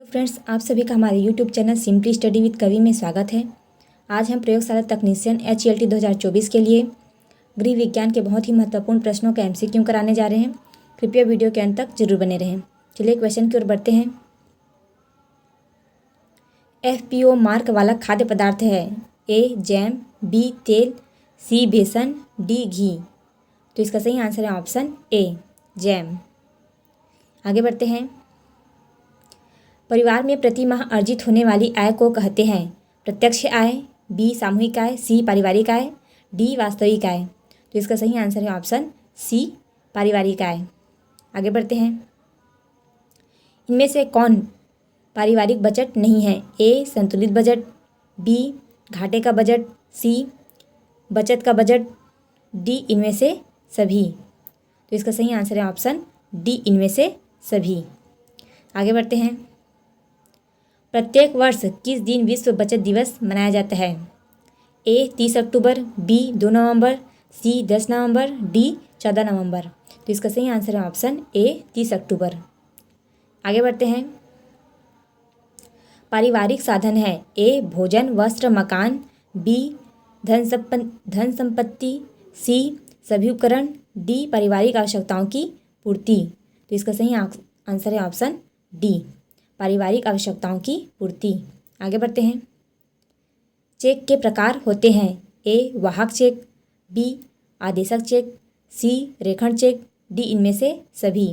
Friends, आप सभी का हमारे YouTube channel simply study with कवि में स्वागत है। आज हम प्रयोगशाला तकनीशियन HLT 2024 के लिए गृह विज्ञान के बहुत ही महत्वपूर्ण प्रश्नों का MCQ कराने जा रहे हैं। कृपया वीडियो के अंत तक जरूर बने रहें। चलिए क्वेश्चन की ओर बढ़ते हैं। FPO मार्क वाला खाद्य पदार्थ है A जैम, B तेल, C बेसन, D घी। तो इसका सही आंसर है ऑप्शन A जैम। आगे बढ़ते हैं। परिवार में प्रति माह अर्जित होने वाली आय को कहते हैं प्रत्यक्ष आय, B सामूहिक आय, C पारिवारिक आय, D वास्तविक आय। तो इसका सही आंसर है ऑप्शन C पारिवारिक आय। आगे बढ़ते हैं। इनमें से कौन पारिवारिक बजट नहीं है? A संतुलित बजट, B घाटे का बजट, C बचत का बजट, D इनमें से सभी। तो इसका सही आंसर है ऑप्शन D इनमें से सभी। आगे बढ़ते हैं। प्रत्येक वर्ष किस दिन विश्व बचत दिवस मनाया जाता है? A 30 October, B 2 November, C 10 November, D 14 नवंबर। तो इसका सही आंसर है ऑप्शन A 30 अक्टूबर। आगे बढ़ते हैं। पारिवारिक साधन है A भोजन, वस्त्र, मकान, B धन संपत्ति, C सभी उपकरण, D पारिवारिक आवश्यकताओं की पूर्ति। तो इसका सही आंसर है ऑप्शन D पारिवारिक आवश्यकताओं की पूर्ति। आगे बढ़ते हैं। चेक के प्रकार होते हैं A वाहक चेक, B आदेशक चेक, C रेखण चेक, D इनमें से सभी।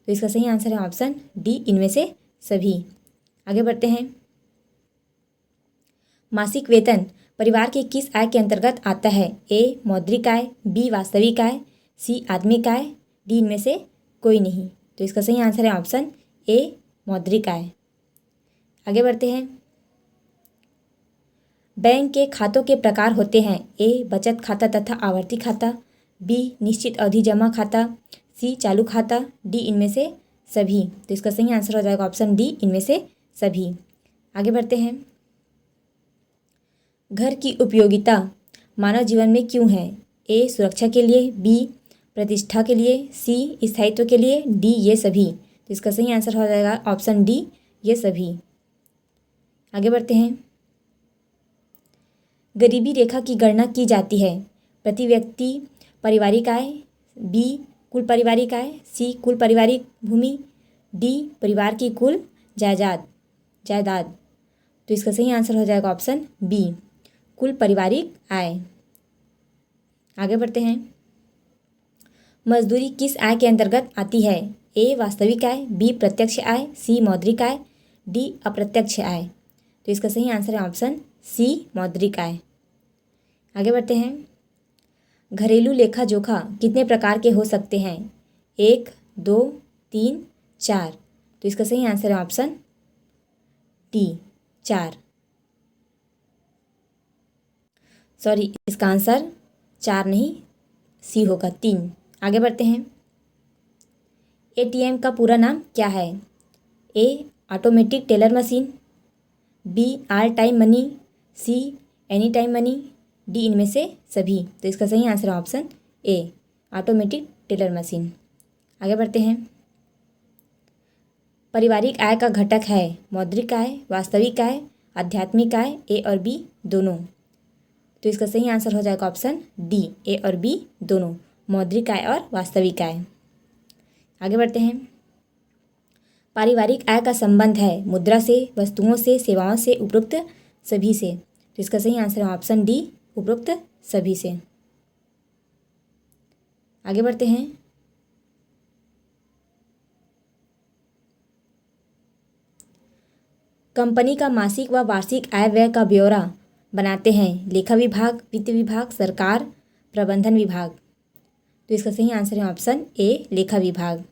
तो इसका सही आंसर है ऑप्शन D इनमें से सभी। आगे बढ़ते हैं। मासिक वेतन परिवार की किस आय के अंतर्गत आता है? A मौद्रिक आय, B वास्तविक आय, C आत्मिक आय, D इनमें से कोई नहीं। तो इसका सही आंसर है ऑप्शन A मौद्रिक आय। आगे बढ़ते हैं। बैंक के खातों के प्रकार होते हैं A बचत खाता तथा आवर्ती खाता, B निश्चित अवधि जमा खाता, C चालू खाता, D इनमें से सभी। तो इसका सही आंसर हो जाएगा ऑप्शन D इनमें से सभी। आगे बढ़ते हैं। घर की उपयोगिता मानव जीवन में क्यों है? A सुरक्षा के लिए, B प्रतिष्ठा के लिए, C स्थायित्व के लिए, D ये सभी। तो इसका सही आंसर हो जाएगा ऑप्शन D ये सभी। आगे बढ़ते हैं। गरीबी रेखा की गणना की जाती है प्रति व्यक्ति पारिवारिक आय, B कुल पारिवारिक आय, C कुल पारिवारिक भूमि, D परिवार की कुल जायदाद। तो इसका सही आंसर हो जाएगा ऑप्शन B कुल पारिवारिक आय। आगे बढ़ते हैं। मजदूरी किस आय के अंतर्गत आती है? A वास्तविक आय, B प्रत्यक्ष आय, C मौद्रिक आय, D अप्रत्यक्ष आय। तो इसका सही आंसर है ऑप्शन C मौद्रिक आय। आगे बढ़ते हैं। घरेलू लेखा जोखा कितने प्रकार के हो सकते हैं? 1 2 3 4। तो इसका सही आंसर है ऑप्शन D 4। सॉरी, इसका आंसर 4 नहीं C होगा 3। आगे बढ़ते हैं। ATM का पूरा नाम क्या है? A automatic teller machine, B all time money, C any time money, D इनमें से सभी। तो इसका सही आंसर है option A automatic teller machine. आगे बढ़ते हैं। पारिवारिक आय का घटक है मौद्रिक आय, वास्तविक आय, आध्यात्मिक आय, A और B दोनों। तो इसका सही आंसर हो जाएगा ऑप्शन D A और B दोनों, मौद्रिक आय और वास्तविक आय। आगे बढ़ते हैं। पारिवारिक आय का संबंध है मुद्रा से, वस्तुओं से, सेवाओं से, उपरोक्त सभी से। तो इसका सही आंसर है ऑप्शन D उपरोक्त सभी से। आगे बढ़ते हैं। कंपनी का मासिक व वार्षिक आय व्यय का ब्यौरा बनाते हैं लेखा विभाग, वित्त विभाग, सरकार, प्रबंधन विभाग। तो इसका सही आंसर है ऑप्शन A लेखा विभाग।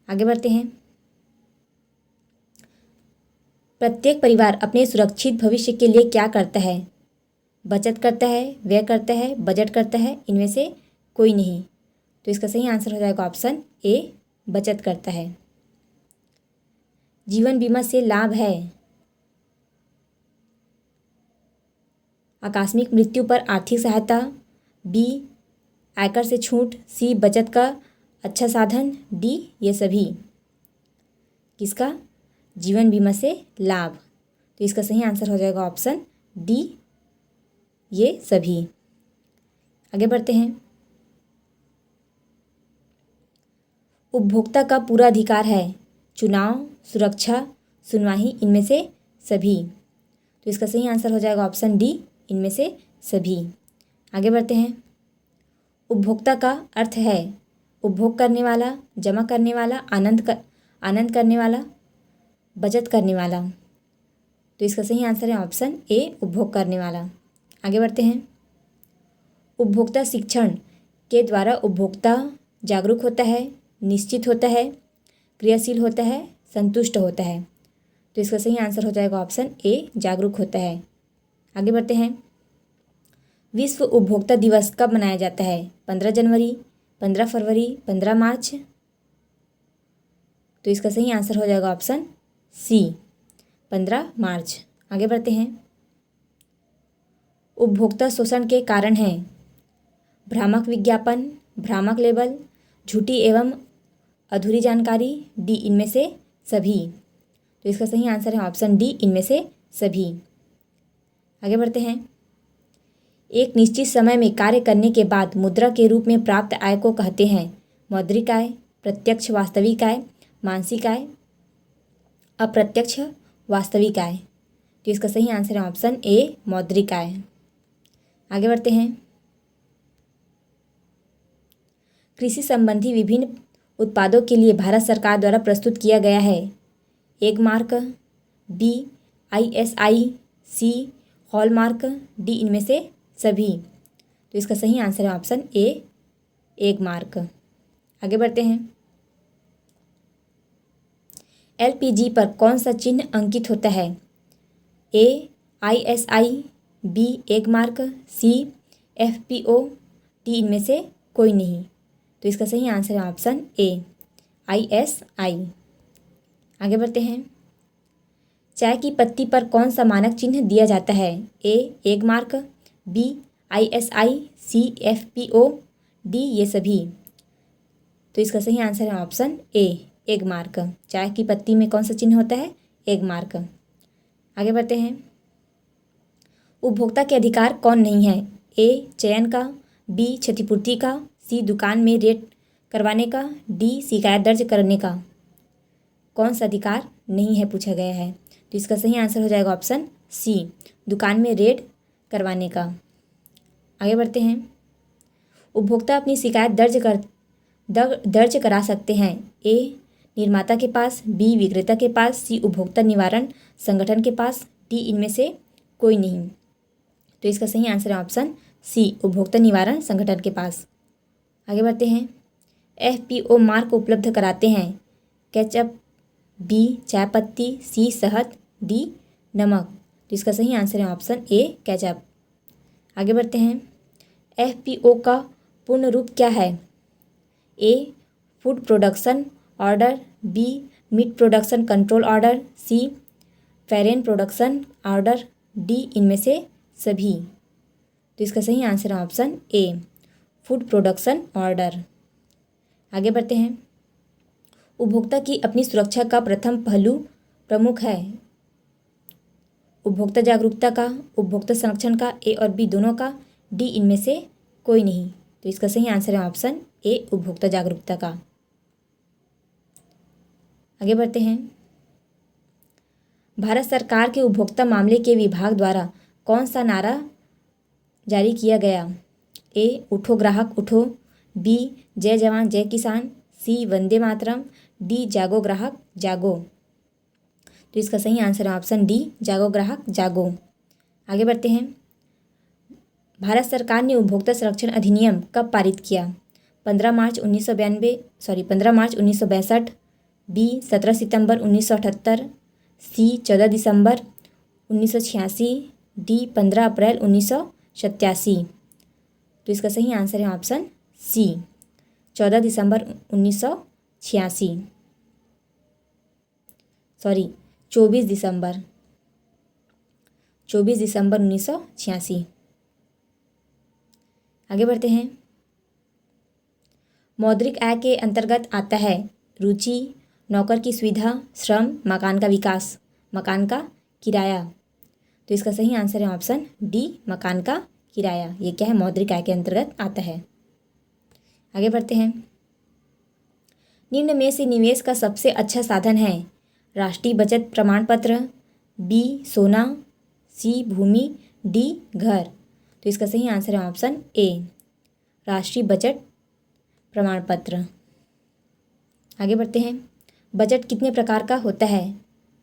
आगे बढ़ते हैं। प्रत्येक परिवार अपने सुरक्षित भविष्य के लिए क्या करता है? बचत करता है, व्यय करता है, बजट करता है, इनमें से कोई नहीं। तो इसका सही आंसर हो जाएगा ऑप्शन A बचत करता है। जीवन बीमा से लाभ है आकस्मिक मृत्यु पर आर्थिक सहायता, B आयकर से छूट, C बचत का अच्छा साधन, D ये सभी। किसका? जीवन बीमा से लाभ। तो इसका सही आंसर हो जाएगा ऑप्शन डी, ये सभी। आगे बढ़ते हैं। उपभोक्ता का पूरा अधिकार है चुनाव, सुरक्षा, सुनवाई, इनमें से सभी। तो इसका सही आंसर हो जाएगा ऑप्शन डी, इनमें से सभी। आगे बढ़ते हैं। उपभोक्ता का अर्थ है उपभोग करने वाला, जमा करने वाला, आनंद करने वाला, बचत करने वाला। तो इसका सही आंसर है ऑप्शन ए, उपभोग करने वाला। आगे बढ़ते हैं। उपभोक्ता शिक्षण के द्वारा उपभोक्ता जागरूक होता है, निश्चित होता है, क्रियाशील होता है, संतुष्ट होता है। तो इसका सही आंसर हो जाएगा ऑप्शन ए, जागरूक होता है। आगे बढ़ते हैं। विश्व उपभोक्ता दिवस कब मनाया जाता है? 15 जनवरी, 15 फरवरी, 15 मार्च। तो इसका सही आंसर हो जाएगा ऑप्शन सी, 15 मार्च। आगे बढ़ते हैं। उपभोक्ता शोषण के कारण हैं भ्रामक विज्ञापन, भ्रामक लेबल, झूठी एवं अधूरी जानकारी, डी, इनमें से सभी। तो इसका सही आंसर है ऑप्शन डी, इनमें से सभी। आगे बढ़ते हैं। एक निश्चित समय में कार्य करने के बाद मुद्रा के रूप में प्राप्त आय को कहते हैं मौद्रिक आय, प्रत्यक्ष वास्तविक आय, मानसिक आय, अप्रत्यक्ष वास्तविक आय। तो इसका सही आंसर है ऑप्शन ए, मौद्रिक आय। आगे बढ़ते हैं। कृषि संबंधी विभिन्न उत्पादों के लिए भारत सरकार द्वारा प्रस्तुत किया गया है एगमार्क, बी, ISI, सी, हॉलमार्क, डी, इनमें से सभी। तो इसका सही आंसर है ऑप्शन ए, एगमार्क। आगे बढ़ते हैं। LPG पर कौन सा चिन्ह अंकित होता है? ए, ISI, बी, एगमार्क, सी, FPO, डी, इनमें से कोई नहीं। तो इसका सही आंसर है ऑप्शन ए, ISI। आगे बढ़ते हैं। चाय की पत्ती पर कौन सा मानक चिन्ह दिया जाता है? ए, एगमार्क, बी, ISI, सी, FPO, डी, ये सभी। तो इसका सही आंसर है ऑप्शन ए, एगमार्क। चाय की पत्ती में कौन सा चिन्ह होता है? एगमार्क। आगे बढ़ते हैं। उपभोक्ता के अधिकार कौन नहीं है? ए, चयन का, बी, क्षतिपूर्ति का, सी, दुकान में रेड करवाने का, डी, शिकायत दर्ज करने का। कौन सा अधिकार नहीं है पूछा गया है। तो इसका सही आंसर हो जाएगा ऑप्शन सी, दुकान में रेड करवाने का। आगे बढ़ते हैं। उपभोक्ता अपनी शिकायत दर्ज करा सकते हैं ए, निर्माता के पास, बी, विक्रेता के पास, सी, उपभोक्ता निवारण संगठन के पास, डी, इनमें से कोई नहीं। तो इसका सही आंसर है ऑप्शन सी, उपभोक्ता निवारण संगठन के पास। आगे बढ़ते हैं। FPO मार्क उपलब्ध कराते हैं केचप, बी, चाय पत्ती, सी, शहद, डी, नमक। तो इसका सही आंसर है ऑप्शन ए, केचप। आगे बढ़ते हैं। FPO का पूर्ण रूप क्या है? A, food production order, B, meat production control order, C, foreign production order, D, इनमें से सभी। तो इसका सही आंसर है option A, food production order. आगे बढ़ते हैं। उपभोक्ता की अपनी सुरक्षा का प्रथम पहलू प्रमुख है उपभोक्ता जागरूकता का, उपभोक्ता संरक्षण का, ए और बी दोनों का, डी, इनमें से कोई नहीं। तो इसका सही आंसर है ऑप्शन ए, उपभोक्ता जागरूकता का। आगे बढ़ते हैं। भारत सरकार के उपभोक्ता मामले के विभाग द्वारा कौन सा नारा जारी किया गया? ए, उठो ग्राहक उठो, बी, जय जवान जय किसान, सी, वंदे मातरम, डी, जागो ग्राहक जागो। तो इसका सही आंसर है ऑप्शन डी, जागो ग्राहक जागो। आगे बढ़ते हैं। भारत सरकार ने उपभोक्ता संरक्षण अधिनियम कब पारित किया? 15 मार्च 1962, बी, 17 सितंबर 1978, सी, 14 दिसंबर 1986, डी, 15 अप्रैल 1987। तो इसका सही आंसर है ऑप्शन सी, 14 दिसंबर 1986। 24 दिसंबर 1986। आगे बढ़ते हैं। मौद्रिक आय के अंतर्गत आता है रुचि, नौकर की सुविधा, श्रम, मकान का विकास, मकान का किराया। तो इसका सही आंसर है ऑप्शन डी, मकान का किराया। ये क्या है, मौद्रिक आय के अंतर्गत आता है। आगे बढ़ते हैं। निम्न में से निवेश का सबसे अच्छा साधन है? राष्ट्रीय बचत प्रमाण पत्र, बी सोना, सी भूमि, डी घर। तो इसका सही आंसर है ऑप्शन ए, राष्ट्रीय बचत प्रमाण पत्र। आगे बढ़ते हैं। बजट कितने प्रकार का होता है?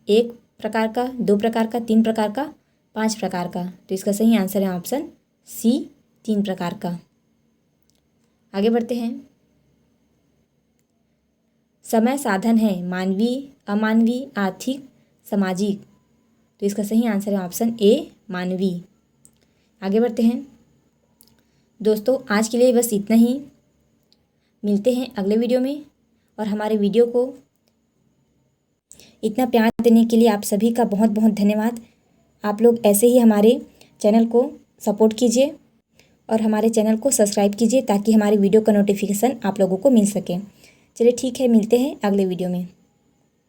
1 प्रकार का, 2 प्रकार का, 3 प्रकार का, 5 प्रकार का। तो इसका सही आंसर है ऑप्शन सी, 3 प्रकार का। आगे बढ़ते हैं। समय साधन है मानवीय, अमानवीय, आर्थिक, सामाजिक। तो इसका सही आंसर है ऑप्शन ए, मानवीय। आगे बढ़ते हैं। दोस्तों आज के लिए बस इतना ही। मिलते हैं अगले वीडियो में। और हमारे वीडियो को इतना प्यार देने के लिए आप सभी का बहुत बहुत धन्यवाद। आप लोग ऐसे ही हमारे चैनल को सपोर्ट कीजिए और हमारे चैनल को सब्सक्राइब कीजिए ताकि हमारे वीडियो का नोटिफिकेशन आप लोगों को मिल सके। चलिए ठीक है, मिलते हैं अगले वीडियो में।